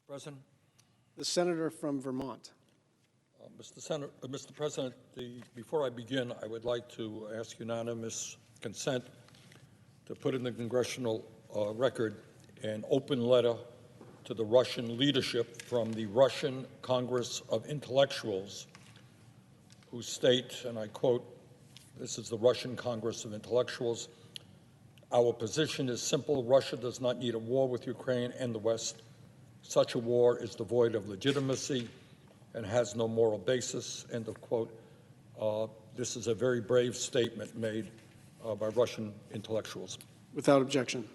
President. The senator from Vermont. Mr. President, before I begin, I would like to ask unanimous consent to put in the congressional record an open letter to the Russian leadership from the Russian Congress of Intellectuals, who state, and I quote, this is the Russian Congress of Intellectuals, "Our position is simple. Russia does not need a war with Ukraine and the West. Such a war is devoid of legitimacy and has no moral basis," end of quote. This is a very brave statement made by Russian intellectuals. Without objection.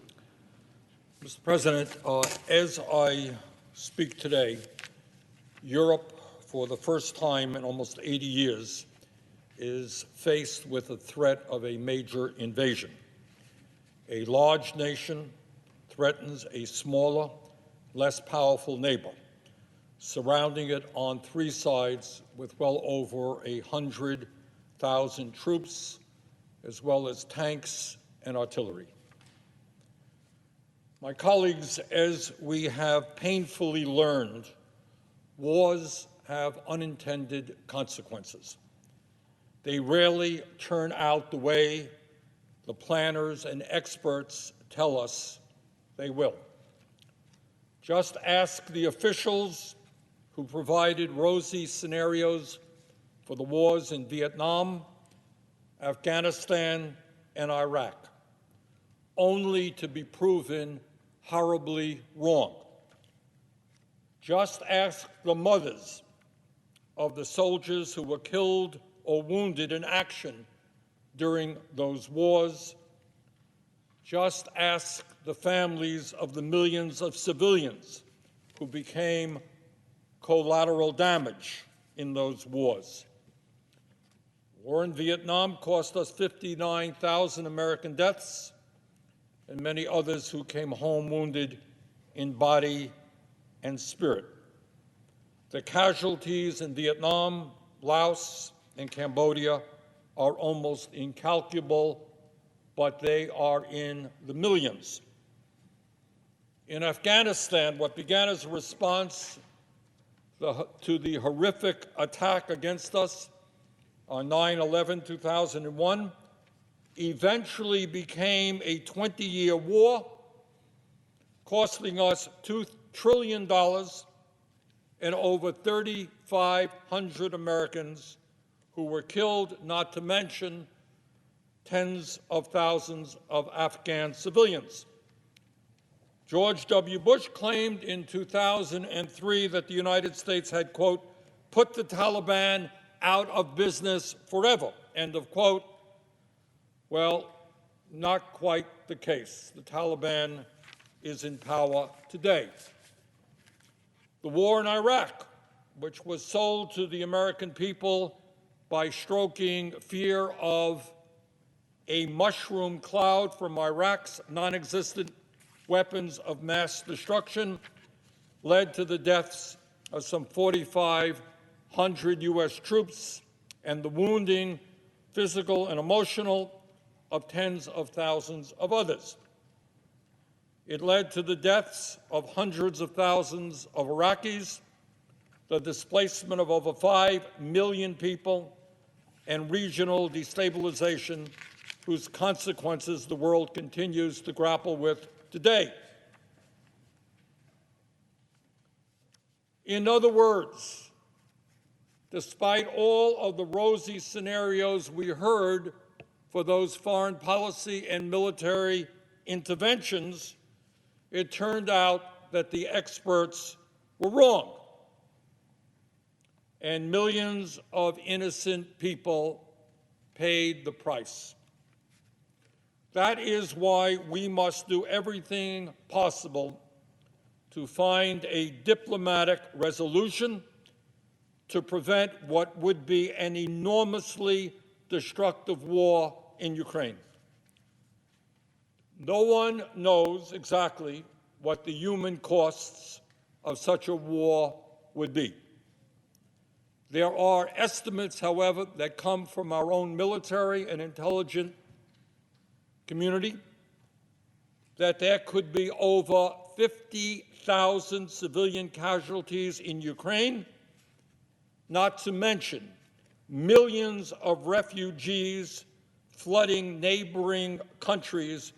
Mr. President, as I speak today, Europe, for the first time in almost 80 years, is faced with the threat of a major invasion. A large nation threatens a smaller, less powerful neighbor, surrounding it on three sides with well over 100,000 troops, as well as tanks and artillery. My colleagues, as we have painfully learned, wars have unintended consequences. They rarely turn out the way the planners and experts tell us they will. Just ask the officials who provided rosy scenarios for the wars in Vietnam, Afghanistan, and Iraq, only to be proven horribly wrong. Just ask the mothers of the soldiers who were killed or wounded in action during those wars. Just ask the families of the millions of civilians who became collateral damage in those wars. The war in Vietnam cost us 59,000 American deaths and many others who came home wounded in body and spirit. The casualties in Vietnam, Laos, and Cambodia are almost incalculable, but they are in the millions. In Afghanistan, what began as a response to the horrific attack against us on 9/11/2001 eventually became a 20-year war, costing us $2 trillion and over 3,500 Americans who were killed, not to mention tens of thousands of Afghan civilians. George W. Bush claimed in 2003 that the United States had, quote, put the Taliban out of business forever, end of quote. Well, not quite the case. The Taliban is in power today. The war in Iraq, which was sold to the American people by stroking fear of a mushroom cloud from Iraq's non-existent weapons of mass destruction, led to the deaths of some 4,500 U.S. troops and the wounding, physical and emotional, of tens of thousands of others. It led to the deaths of hundreds of thousands of Iraqis, the displacement of over 5 million people, and regional destabilization whose consequences the world continues to grapple with today. In other words, despite all of the rosy scenarios we heard for those foreign policy and military interventions, it turned out that the experts were wrong, and millions of innocent people paid the price. That is why we must do everything possible to find a diplomatic resolution to prevent what would be an enormously destructive war in Ukraine. No one knows exactly what the human costs of such a war would be. There are estimates, however, that come from our own military and intelligence community that there could be over 50,000 civilian casualties in Ukraine, not to mention millions of refugees flooding neighboring countries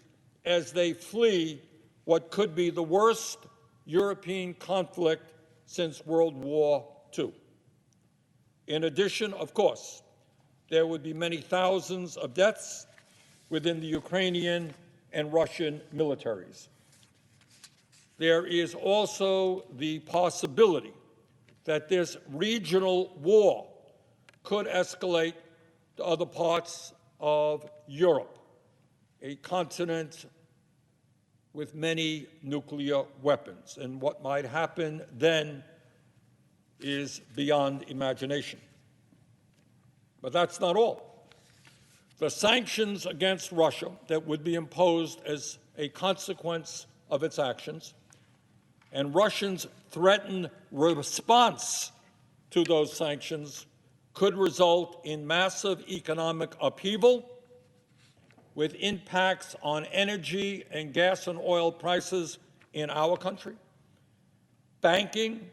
as they flee what could be the worst European conflict since World War II. In addition, of course, there would be many thousands of deaths within the Ukrainian and Russian militaries. There is also the possibility that this regional war could escalate to other parts of Europe, a continent with many nuclear weapons. And what might happen then is beyond imagination. But that's not all. The sanctions against Russia that would be imposed as a consequence of its actions, and Russians' threatened response to those sanctions could result in massive economic upheaval with impacts on energy and gas and oil prices in our country, banking,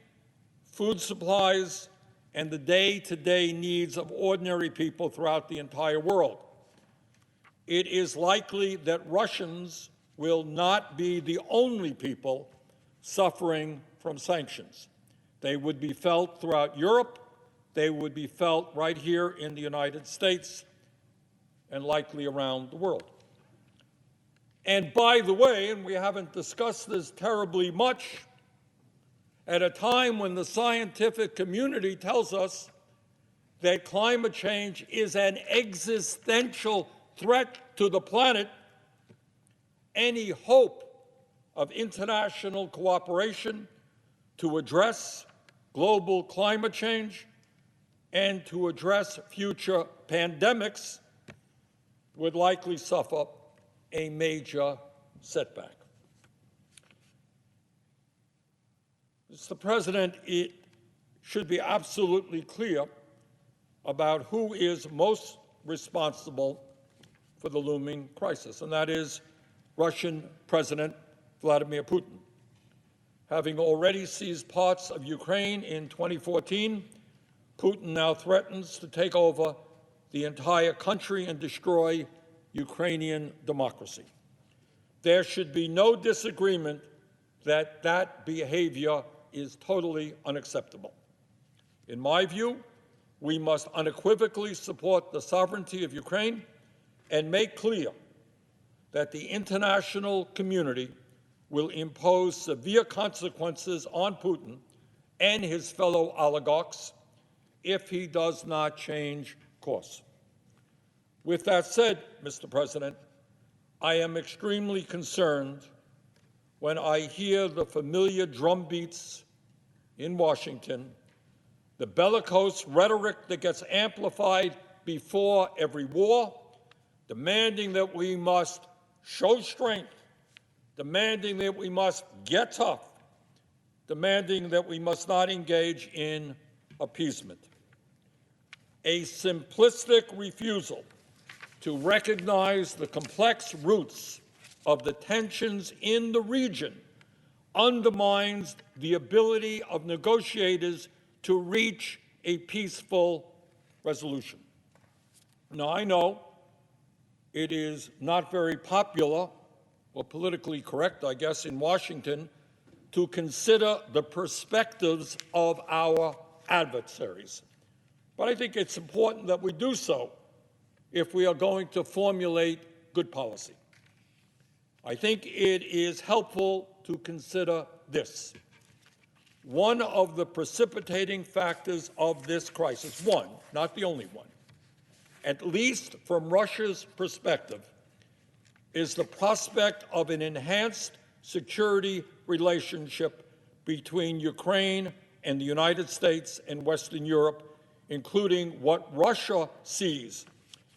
food supplies, and the day-to-day needs of ordinary people throughout the entire world. It is likely that Russians will not be the only people suffering from sanctions. They would be felt throughout Europe, they would be felt right here in the United States, and likely around the world. And by the way, and we haven't discussed this terribly much, at a time when the scientific community tells us that climate change is an existential threat to the planet, any hope of international cooperation to address global climate change and to address future pandemics would likely suffer a major setback. Mr. President, it should be absolutely clear about who is most responsible for the looming crisis, and that is Russian President Vladimir Putin. Having already seized parts of Ukraine in 2014, Putin now threatens to take over the entire country and destroy Ukrainian democracy. There should be no disagreement that that behavior is totally unacceptable. In my view, we must unequivocally support the sovereignty of Ukraine and make clear that the international community will impose severe consequences on Putin and his fellow oligarchs if he does not change course. With that said, Mr. President, I am extremely concerned when I hear the familiar drumbeats in Washington, the bellicose rhetoric that gets amplified before every war, demanding that we must show strength, demanding that we must get tough, demanding that we must not engage in appeasement. A simplistic refusal to recognize the complex roots of the tensions in the region undermines the ability of negotiators to reach a peaceful resolution. Now, I know it is not very popular or politically correct, I guess, in Washington to consider the perspectives of our adversaries. But I think it's important that we do so if we are going to formulate good policy. I think it is helpful to consider this. One of the precipitating factors of this crisis, one, not the only one, at least from Russia's perspective, is the prospect of an enhanced security relationship between Ukraine and the United States and Western Europe, including what Russia sees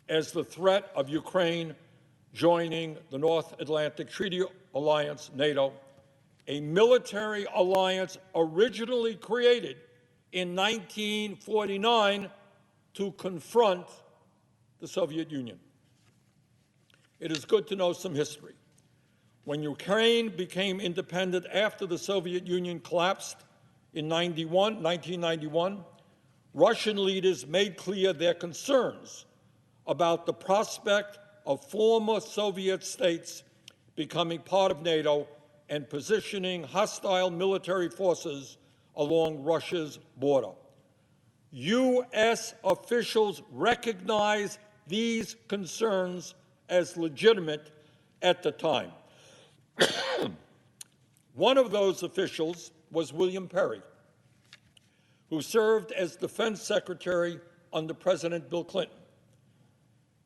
as the threat of Ukraine joining the North Atlantic Treaty Alliance, NATO, a military alliance originally created in 1949 to confront the Soviet Union. It is good to know some history. When Ukraine became independent after the Soviet Union collapsed in 1991, Russian leaders made clear their concerns about the prospect of former Soviet states becoming part of NATO and positioning hostile military forces along Russia's border. U.S. officials recognized these concerns as legitimate at the time. One of those officials was William Perry, who served as Defense Secretary under President Bill Clinton.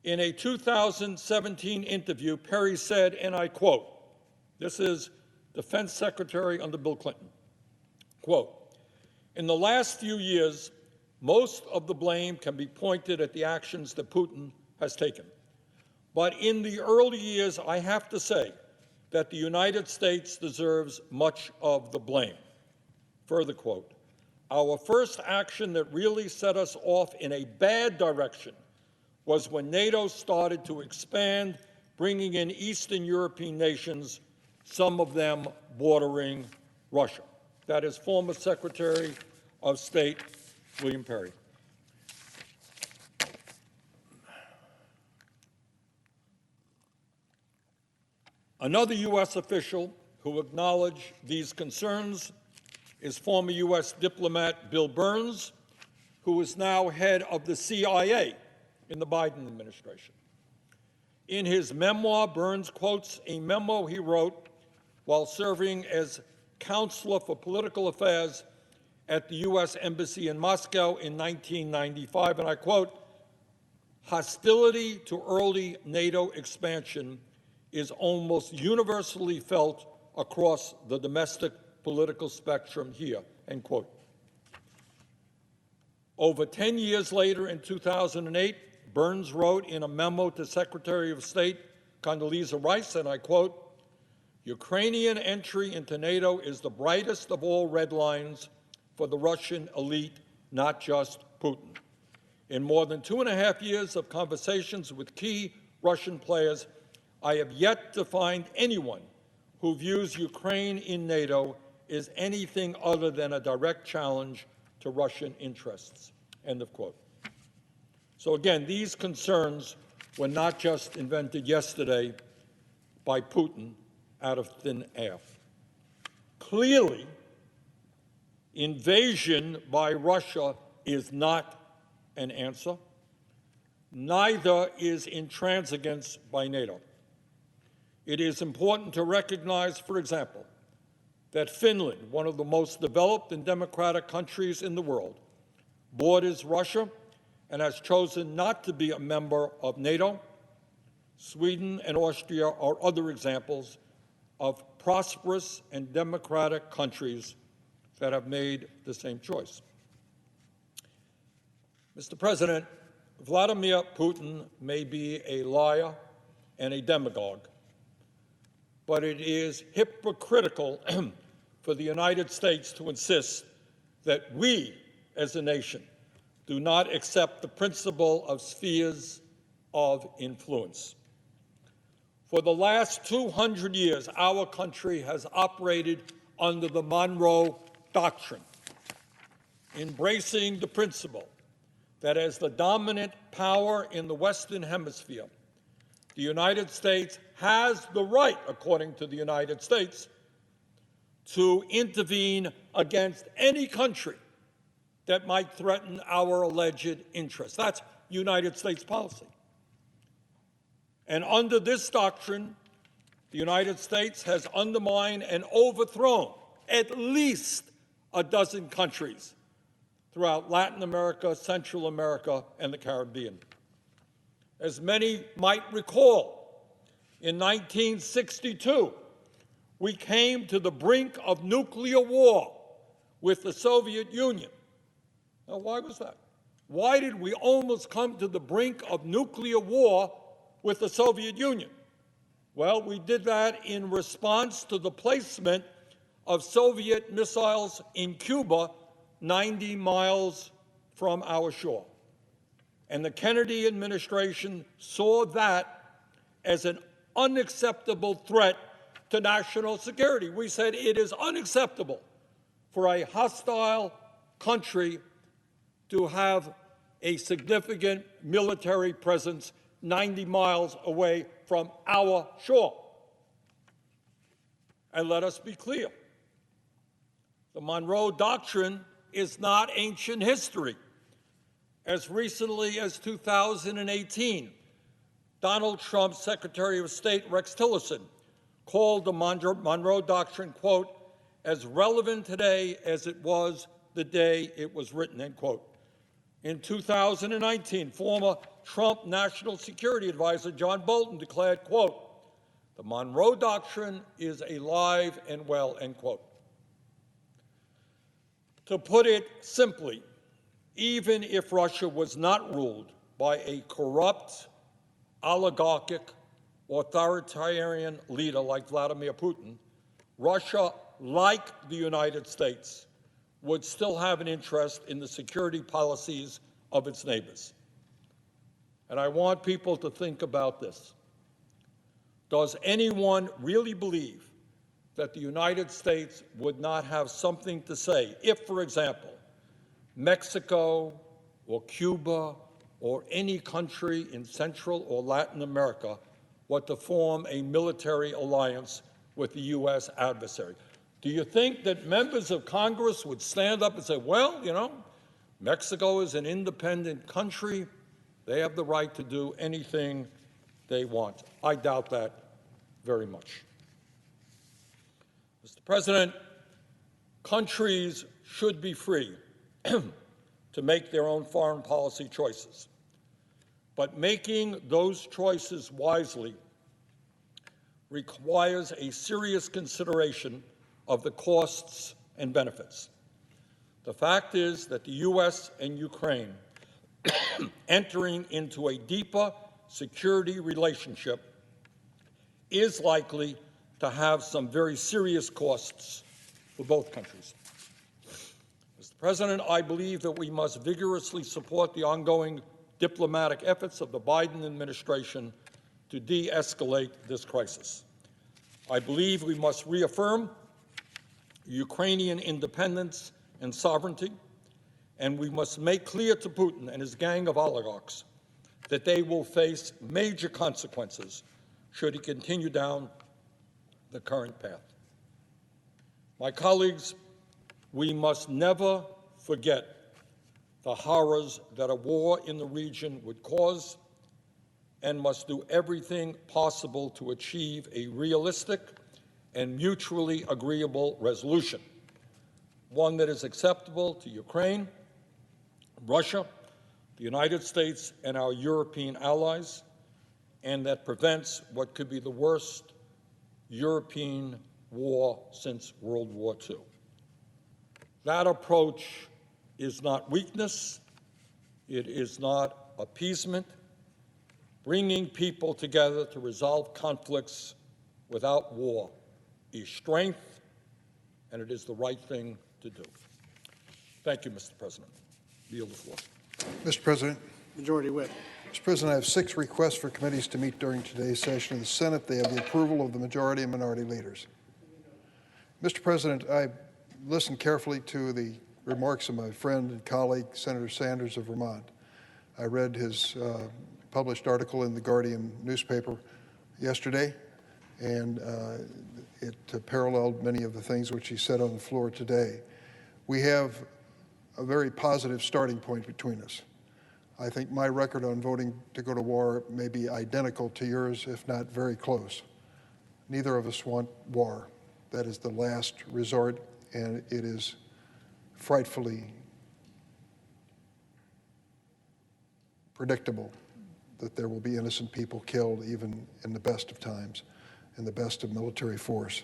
In a 2017 interview, Perry said, and I quote, this is Defense Secretary under Bill Clinton, quote, "In the last few years, most of the blame can be pointed at the actions that Putin has taken. But in the early years, I have to say that the United States deserves much of the blame." Further quote, "Our first action that really set us off in a bad direction was when NATO started to expand, bringing in Eastern European nations, some of them bordering Russia." That is former Secretary of State William Perry. Another U.S. official who acknowledged these concerns is former U.S. diplomat Bill Burns, who is now head of the CIA in the Biden administration. In his memoir, Burns quotes a memo he wrote while serving as counselor for political affairs at the U.S. Embassy in Moscow in 1995, and I quote, "Hostility to early NATO expansion is almost universally felt across the domestic political spectrum here," end quote. Over 10 years later, in 2008, Burns wrote in a memo to Secretary of State Condoleezza Rice, and I quote, "Ukrainian entry into NATO is the brightest of all red lines for the Russian elite, not just Putin. In more than 2.5 years of conversations with key Russian players, I have yet to find anyone who views Ukraine in NATO as anything other than a direct challenge to Russian interests," end of quote. So again, these concerns were not just invented yesterday by Putin out of thin air. Clearly, invasion by Russia is not an answer. Neither is intransigence by NATO. It is important to recognize, for example, that Finland, one of the most developed and democratic countries in the world, borders Russia and has chosen not to be a member of NATO. Sweden and Austria are other examples of prosperous and democratic countries that have made the same choice. Mr. President, Vladimir Putin may be a liar and a demagogue, but it is hypocritical for the United States to insist that we, as a nation, do not accept the principle of spheres of influence. For the last 200 years, our country has operated under the Monroe Doctrine, embracing the principle that as the dominant power in the Western Hemisphere, the United States has the right, according to the United States, to intervene against any country that might threaten our alleged interests. That's United States policy. And under this doctrine, the United States has undermined and overthrown at least a dozen countries throughout Latin America, Central America, and the Caribbean. As many might recall, in 1962, we came to the brink of nuclear war with the Soviet Union. Now, why was that? Why did we almost come to the brink of nuclear war with the Soviet Union? Well, we did that in response to the placement of Soviet missiles in Cuba 90 miles from our shore. And the Kennedy administration saw that as an unacceptable threat to to national security. We said it is unacceptable for a hostile country to have a significant military presence 90 miles away from our shore. And let us be clear, the Monroe Doctrine is not ancient history. As recently as 2018, Donald Trump's Secretary of State, Rex Tillerson, called the Monroe Doctrine, quote, as relevant today as it was the day it was written, end quote. In 2019, former Trump National Security Advisor John Bolton declared, quote, the Monroe Doctrine is alive and well, end quote. To put it simply, even if Russia was not ruled by a corrupt, oligarchic, authoritarian leader like Vladimir Putin, Russia, like the United States, would still have an interest in the security policies of its neighbors. And I want people to think about this. Does anyone really believe that the United States would not have something to say if, for example, Mexico or Cuba or any country in Central or Latin America were to form a military alliance with the U.S. adversary? Do you think that members of Congress would stand up and say, well, you know, Mexico is an independent country. They have the right to do anything they want? I doubt that very much. Mr. President, countries should be free to make their own foreign policy choices. But making those choices wisely requires a serious consideration of the costs and benefits. The fact is that the U.S. and Ukraine entering into a deeper security relationship is likely to have some very serious costs for both countries. Mr. President, I believe that we must vigorously support the ongoing diplomatic efforts of the Biden administration to de-escalate this crisis. I believe we must reaffirm Ukrainian independence and sovereignty, and we must make clear to Putin and his gang of oligarchs that they will face major consequences should he continue down the current path. My colleagues, we must never forget the horrors that a war in the region would cause, and must do everything possible to achieve a realistic and mutually agreeable resolution, one that is acceptable to Ukraine, Russia, the United States, and our European allies, and that prevents what could be the worst European war since World War II. That approach is not weakness, it is not appeasement. Bringing people together to resolve conflicts without war is strength, and it is the right thing to do. Thank you, Mr. President. I yield the floor. Mr. President. Majority Whip. Mr. President, I have 6 requests for committees to meet during today's session of the Senate. They have the approval of the majority and minority leaders. Mr. President, I listened carefully to the remarks of my friend and colleague, Senator Sanders of Vermont. I read his published article in the Guardian newspaper yesterday, and it paralleled many of the things which he said on the floor today. We have a very positive starting point between us. I think my record on voting to go to war may be identical to yours, if not very close. Neither of us want war. That is the last resort, and it is frightfully predictable that there will be innocent people killed even in the best of times, in the best of military force.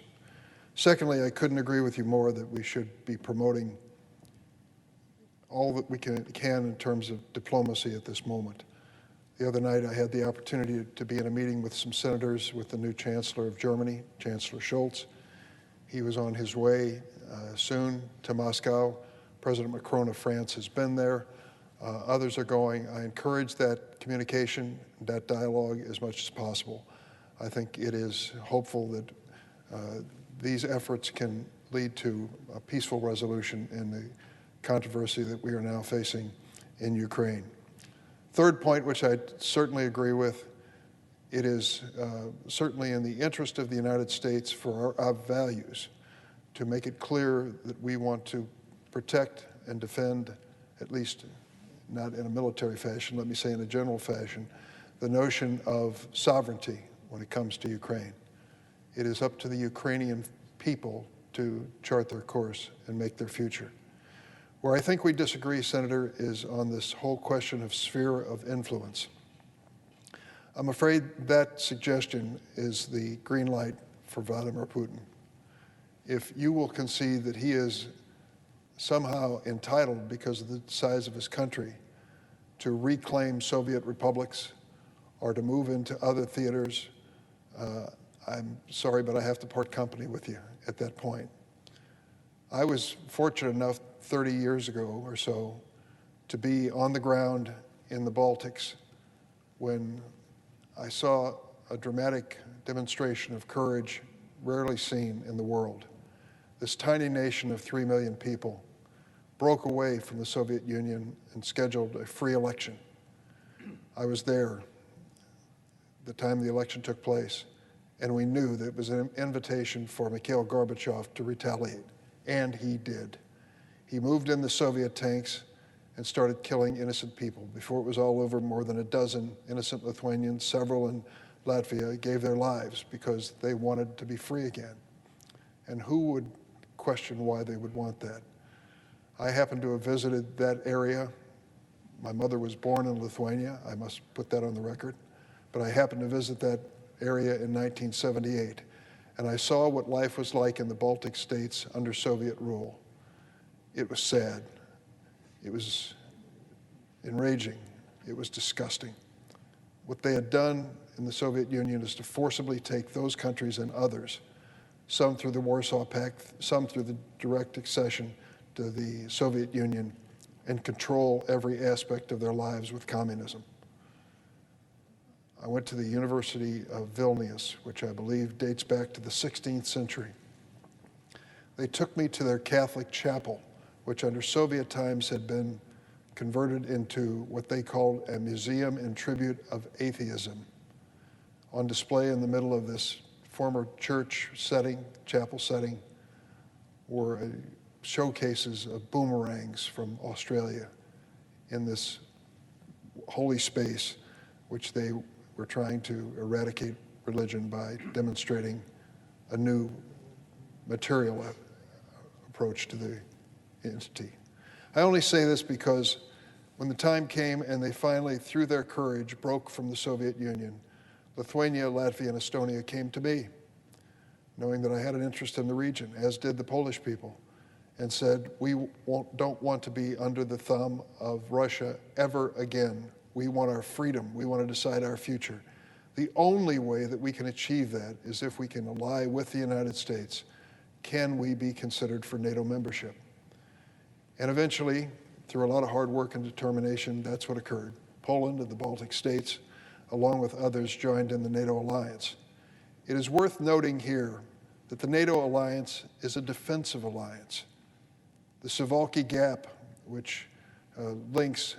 Secondly, I couldn't agree with you more that we should be promoting all that we can in terms of diplomacy at this moment. The other night I had the opportunity to be in a meeting with some senators with the new Chancellor of Germany, Chancellor Scholz. He was on his way soon to Moscow. President Macron of France has been there. Others are going. I encourage that communication, that dialogue as much as possible. I think it is hopeful that these efforts can lead to a peaceful resolution in the controversy that we are now facing in Ukraine. Third point, which I certainly agree with, it is certainly in the interest of the United States for our values to make it clear that we want to protect and defend, at least not in a military fashion, let me say in a general fashion, the notion of sovereignty when it comes to Ukraine. It is up to the Ukrainian people to chart their course and make their future. Where I think we disagree, Senator, is on this whole question of sphere of influence. I'm afraid that suggestion is the green light for Vladimir Putin. If you will concede that he is somehow entitled, because of the size of his country, to reclaim Soviet republics or to move into other theaters, I'm sorry, but I have to part company with you at that point. I was fortunate enough 30 years ago or so to be on the ground in the Baltics when I saw a dramatic demonstration of courage rarely seen in the world. This tiny nation of 3 million people broke away from the Soviet Union and scheduled a free election. I was there the time the election took place, and we knew that it was an invitation for Mikhail Gorbachev to retaliate, and he did. He moved in the Soviet tanks and started killing innocent people. Before it was all over, more than a dozen innocent Lithuanians, several in Latvia, gave their lives because they wanted to be free again. And who would question why they would want that? I happen to have visited that area. My mother was born in Lithuania. I must put that on the record. But I happened to visit that area in 1978, and I saw what life was like in the Baltic states under Soviet rule. It was sad. It was enraging. It was disgusting. What they had done in the Soviet Union is to forcibly take those countries and others, some through the Warsaw Pact, some through the direct accession to the Soviet Union, and control every aspect of their lives with communism. I went to the University of Vilnius, which I believe dates back to the 16th century. They took me to their Catholic chapel, which under Soviet times had been converted into what they called a museum in tribute of atheism. On display in the middle of this former church setting, chapel setting, were showcases of boomerangs from Australia in this holy space, which they were trying to eradicate religion by demonstrating a new material approach to the entity. I only say this because when the time came and they finally, through their courage, broke from the Soviet Union, Lithuania, Latvia, and Estonia came to me, knowing that I had an interest in the region, as did the Polish people, and said, we don't want to be under the thumb of Russia ever again. We want our freedom. We want to decide our future. The only way that we can achieve that is if we can ally with the United States. Can we be considered for NATO membership? And eventually, through a lot of hard work and determination, that's what occurred. Poland and the Baltic states, along with others, joined in the NATO alliance. It is worth noting here that the NATO alliance is a defensive alliance. The Suwalki Gap, which links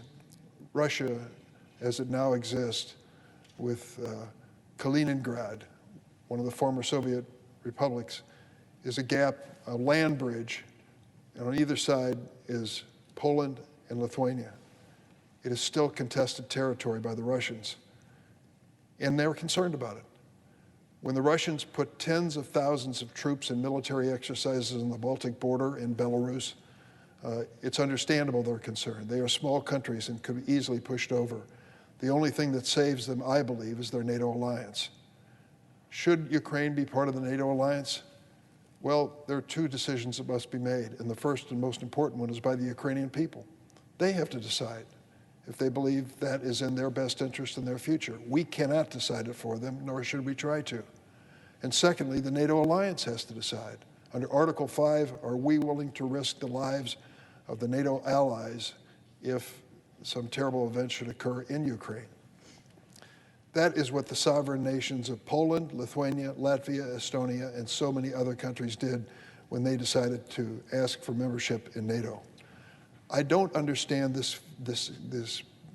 Russia as it now exists with Kaliningrad, one of the former Soviet republics, is a gap, a land bridge, and on either side is Poland and Lithuania. It is still contested territory by the Russians, and they're concerned about it. When the Russians put tens of thousands of troops in military exercises on the Baltic border in Belarus, it's understandable they're concerned. They are small countries and could be easily pushed over. The only thing that saves them, I believe, is their NATO alliance. Should Ukraine be part of the NATO alliance? Well, there are two decisions that must be made, and the first and most important one is by the Ukrainian people. They have to decide if they believe that is in their best interest in their future. We cannot decide it for them, nor should we try to. And secondly, the NATO alliance has to decide. Under Article 5, are we willing to risk the lives of the NATO allies if some terrible event should occur in Ukraine? That is what the sovereign nations of Poland, Lithuania, Latvia, Estonia, and so many other countries did when they decided to ask for membership in NATO. I don't understand this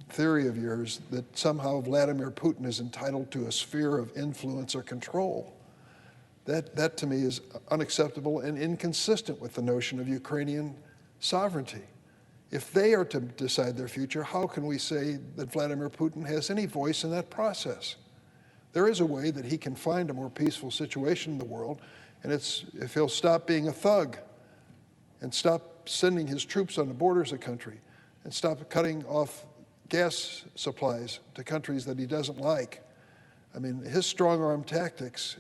theory of yours that somehow Vladimir Putin is entitled to a sphere of influence or control. That to me is unacceptable and inconsistent with the notion of Ukrainian sovereignty. If they are to decide their future, how can we say that Vladimir Putin has any voice in that process? There is a way that he can find a more peaceful situation in the world, and it's if he'll stop being a thug and stop sending his troops on the borders of the country and stop cutting off gas supplies to countries that he doesn't like. I mean, his strong-arm tactics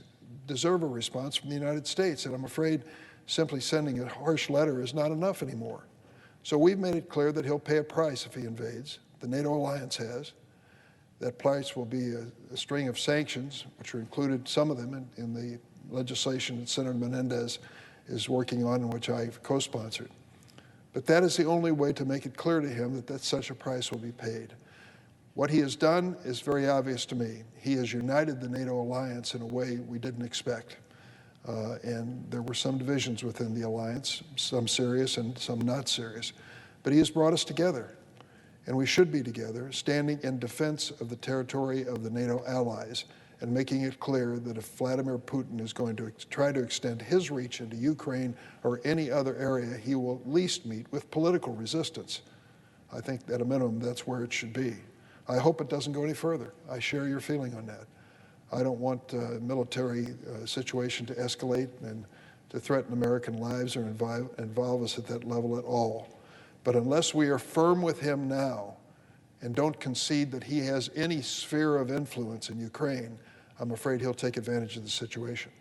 deserve a response from the United States, and I'm afraid simply sending a harsh letter is not enough anymore. So we've made it clear that he'll pay a price if he invades. The NATO alliance has. That price will be a string of sanctions, which are included, some of them, in the legislation that Senator Menendez is working on and which I've co-sponsored. But that is the only way to make it clear to him that such a price will be paid. What he has done is very obvious to me. He has united the NATO alliance in a way we didn't expect. And there were some divisions within the alliance, some serious and some not serious. But he has brought us together, and we should be together, standing in defense of the territory of the NATO allies and making it clear that if Vladimir Putin is going to try to extend his reach into Ukraine or any other area, he will at least meet with political resistance. I think at a minimum that's where it should be. I hope it doesn't go any further. I share your feeling on that. I don't want a military situation to escalate and to threaten American lives or involve us at that level at all. But unless we are firm with him now and don't concede that he has any sphere of influence in Ukraine, I'm afraid he'll take advantage of the situation.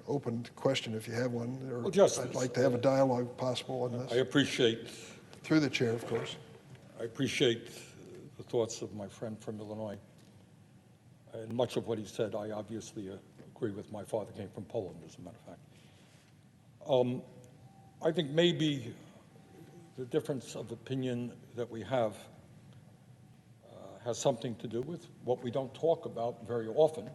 Open question if you have one, or Well, Justice, I'd like to have a dialogue possible on this. I appreciate, Through the chair, of course. I appreciate the thoughts of my friend from Illinois. And much of what he said, I obviously agree with. My father came from Poland, as a matter of fact. I think maybe the difference of opinion that we have has something to do with what we don't talk about very often,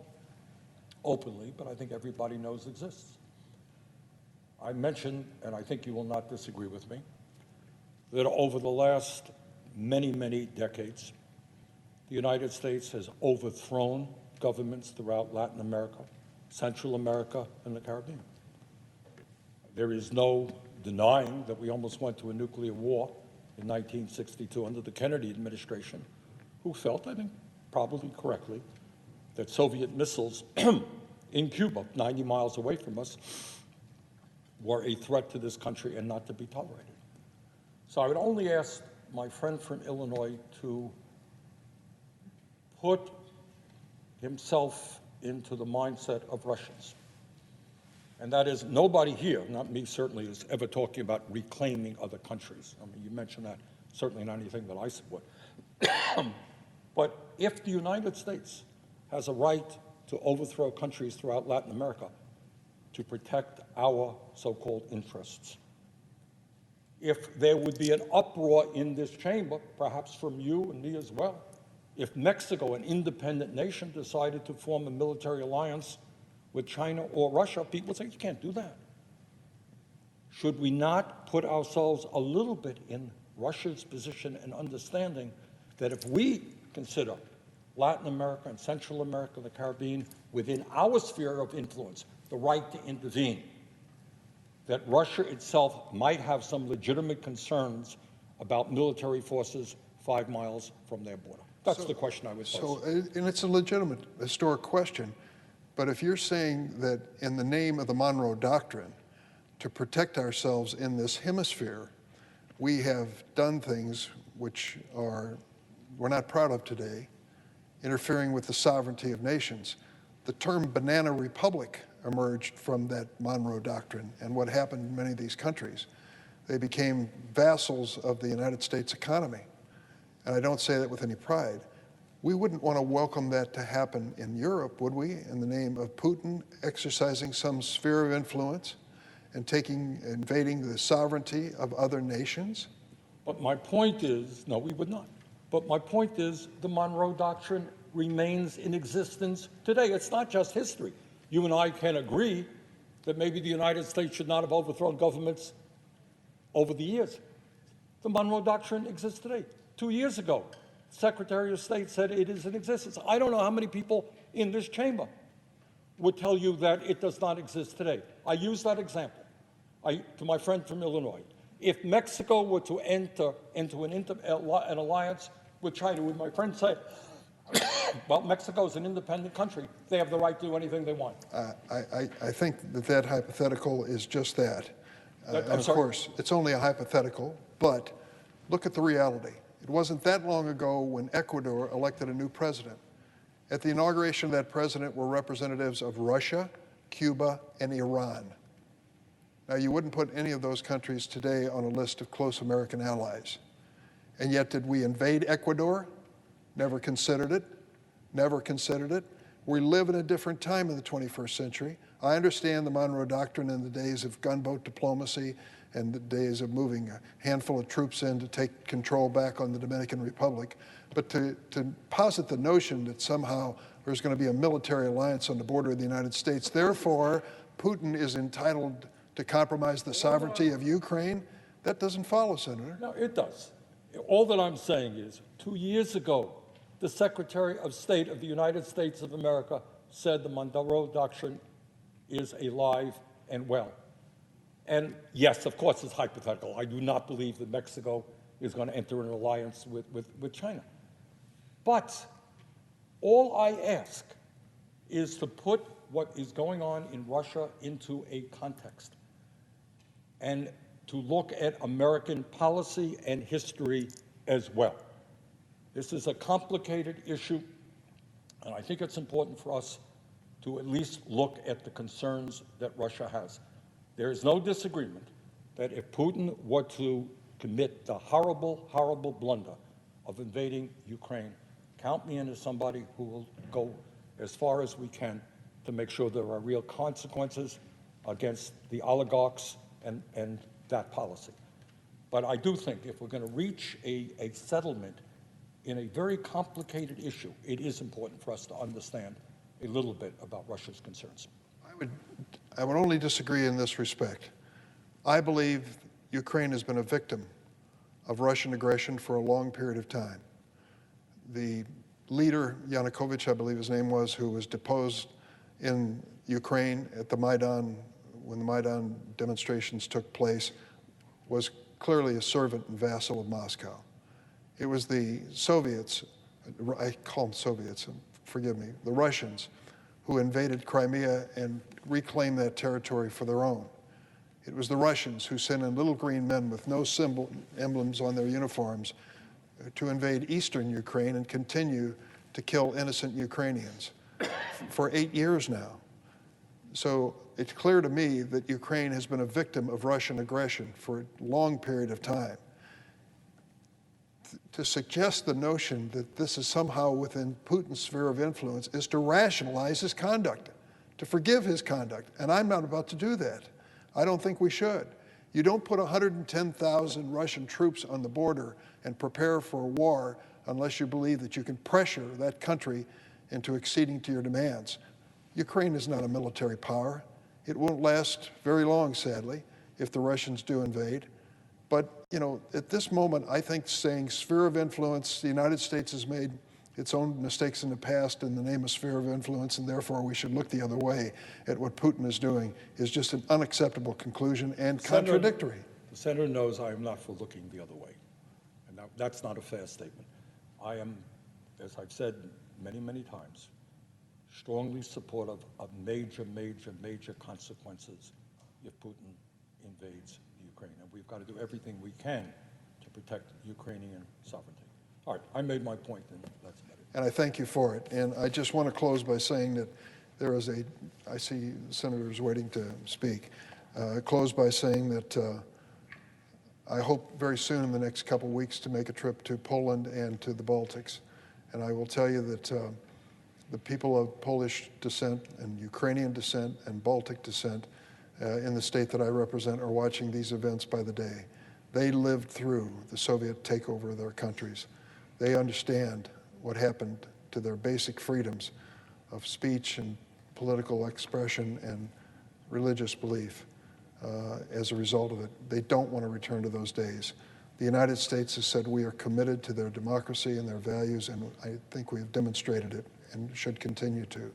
openly, but I think everybody knows exists. I mentioned, and I think you will not disagree with me, that over the last many, many decades, the United States has overthrown governments throughout Latin America, Central America, and the Caribbean. There is no denying that we almost went to a nuclear war in 1962 under the Kennedy administration, who felt, I think probably correctly, that Soviet missiles in Cuba, 90 miles away from us, were a threat to this country and not to be tolerated. So I would only ask my friend from Illinois to put himself into the mindset of Russians. And that is, nobody here, not me certainly, is ever talking about reclaiming other countries. I mean, you mentioned that, certainly not anything that I support. But if the United States has a right to overthrow countries throughout Latin America to protect our so-called interests, if there would be an uproar in this chamber, perhaps from you and me as well, if Mexico, an independent nation, decided to form a military alliance with China or Russia, people would say, you can't do that. Should we not put ourselves a little bit in Russia's position and understanding that if we consider Latin America and Central America and the Caribbean within our sphere of influence, the right to intervene, that Russia itself might have some legitimate concerns about military forces 5 miles from their border? That's the question I would pose. And it's a legitimate historic question, but if you're saying that in the name of the Monroe Doctrine, to protect ourselves in this hemisphere, we have done things which we're not proud of today, interfering with the sovereignty of nations. The term banana republic emerged from that Monroe Doctrine and what happened in many of these countries. They became vassals of the United States economy. And I don't say that with any pride. We wouldn't want to welcome that to happen in Europe, would we, in the name of Putin exercising some sphere of influence and invading the sovereignty of other nations? But my point is, no, we would not. But my point is, the Monroe Doctrine remains in existence today. It's not just history. You and I can agree that maybe the United States should not have overthrown governments over the years. The Monroe Doctrine exists today. 2 years ago, Secretary of State said it is in existence. I don't know how many people in this chamber would tell you that it does not exist today. I use that example to my friend from Illinois. If Mexico were to enter into an alliance with China, would my friend say, well, Mexico is an independent country. They have the right to do anything they want? I think that hypothetical is just that. And of course, it's only a hypothetical, but look at the reality. It wasn't that long ago when Ecuador elected a new president. At the inauguration of that president were representatives of Russia, Cuba, and Iran. Now, you wouldn't put any of those countries today on a list of close American allies. And yet, did we invade Ecuador? Never considered it. Never considered it. We live in a different time in the 21st century. I understand the Monroe Doctrine in the days of gunboat diplomacy and the days of moving a handful of troops in to take control back on the Dominican Republic. But to posit the notion that somehow there's going to be a military alliance on the border of the United States, therefore Putin is entitled to compromise the sovereignty of Ukraine, that doesn't follow, Senator. No, it does. All that I'm saying is, 2 years ago, the Secretary of State of the United States of America said the Monroe Doctrine is alive and well. And yes, of course, it's hypothetical. I do not believe that Mexico is going to enter an alliance with China. But all I ask is to put what is going on in Russia into a context and to look at American policy and history as well. This is a complicated issue, and I think it's important for us to at least look at the concerns that Russia has. There is no disagreement that if Putin were to commit the horrible, horrible blunder of invading Ukraine, count me in as somebody who will go as far as we can to make sure there are real consequences against the oligarchs and that policy. But I do think if we're going to reach a settlement in a very complicated issue, it is important for us to understand a little bit about Russia's concerns. I would only disagree in this respect. I believe Ukraine has been a victim of Russian aggression for a long period of time. The leader, Yanukovych, I believe his name was, who was deposed in Ukraine at the Maidan, when the Maidan demonstrations took place, was clearly a servant and vassal of Moscow. It was the Soviets, I call them Soviets, forgive me, the Russians, who invaded Crimea and reclaimed that territory for their own. It was the Russians who sent in little green men with no emblems on their uniforms to invade eastern Ukraine and continue to kill innocent Ukrainians for 8 years now. So it's clear to me that Ukraine has been a victim of Russian aggression for a long period of time. To suggest the notion that this is somehow within Putin's sphere of influence is to rationalize his conduct, to forgive his conduct, and I'm not about to do that. I don't think we should. You don't put 110,000 Russian troops on the border and prepare for a war unless you believe that you can pressure that country into acceding to your demands. Ukraine is not a military power. It won't last very long, sadly, if the Russians do invade. But, you know, at this moment, I think saying sphere of influence, the United States has made its own mistakes in the past in the name of sphere of influence, and therefore we should look the other way at what Putin is doing, is just an unacceptable conclusion and contradictory. The Senator knows I am not for looking the other way, and that's not a fair statement. I am, as I've said many, many times, strongly supportive of major, major, major consequences if Putin invades Ukraine, and we've got to do everything we can to protect Ukrainian sovereignty. All right, I made my point, and that's about it. And I thank you for it. And I just want to close by saying that there is I see senators waiting to speak. Close by saying that I hope very soon in the next couple of weeks to make a trip to Poland and to the Baltics. And I will tell you that the people of Polish descent and Ukrainian descent and Baltic descent in the state that I represent are watching these events by the day. They lived through the Soviet takeover of their countries. They understand what happened to their basic freedoms of speech and political expression and religious belief as a result of it. They don't want to return to those days. The United States has said we are committed to their democracy and their values, and I think we have demonstrated it and should continue to.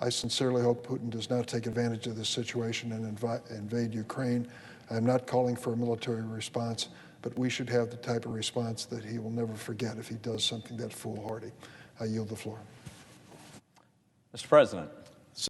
I sincerely hope Putin does not take advantage of this situation and invade Ukraine. I'm not calling for a military response, but we should have the type of response that he will never forget if he does something that foolhardy. I yield the floor. Mr. President.